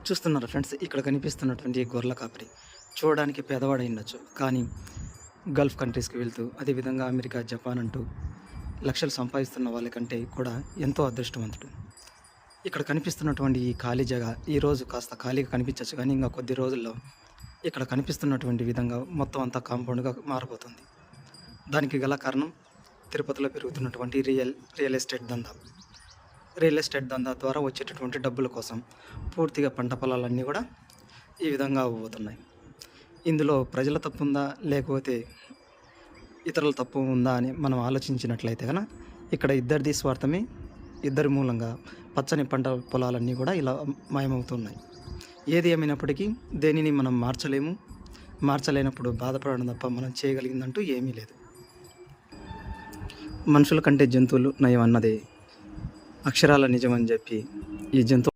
చూస్తున్నారు ఫ్రెండ్స్, ఇక్కడ కనిపిస్తున్నటువంటి ఈ గొర్రెల కాపరి చూడడానికి పేదవాడై ఉండొచ్చు, కానీ గల్ఫ్ కంట్రీస్కి వెళ్తూ అదేవిధంగా అమెరికా, జపాన్ అంటూ లక్షలు సంపాదిస్తున్న వాళ్ళకంటే కూడా ఎంతో అదృష్టవంతుడు. ఇక్కడ కనిపిస్తున్నటువంటి ఈ ఖాళీ జగ ఈరోజు కాస్త ఖాళీగా కనిపించవచ్చు, కానీ ఇంకా కొద్ది రోజుల్లో ఇక్కడ కనిపిస్తున్నటువంటి విధంగా మొత్తం అంతా కాంపౌండ్గా మారిపోతుంది. దానికి గల కారణం తిరుపతిలో పెరుగుతున్నటువంటి రియల్ ఎస్టేట్ దందా. రియల్ ఎస్టేట్ దందా ద్వారా వచ్చేటటువంటి డబ్బుల కోసం పూర్తిగా పంట పొలాలన్నీ కూడా ఈ విధంగా అవ్వబోతున్నాయి. ఇందులో ప్రజల తప్పు ఉందా లేకపోతే ఇతరుల తప్పు ఉందా అని మనం ఆలోచించినట్లయితే కనుక ఇక్కడ ఇద్దరిది స్వార్థమే, ఇద్దరి మూలంగా పచ్చని పంట పొలాలన్నీ కూడా ఇలా మాయమవుతున్నాయి. ఏది ఏమైనప్పటికీ దేనిని మనం మార్చలేనప్పుడు బాధపడడం తప్ప మనం చేయగలిగిందంటూ ఏమీ లేదు. మనుషుల కంటే జంతువులు నయం అన్నది అక్షరాల నిజమని చెప్పి ఈ జంతువు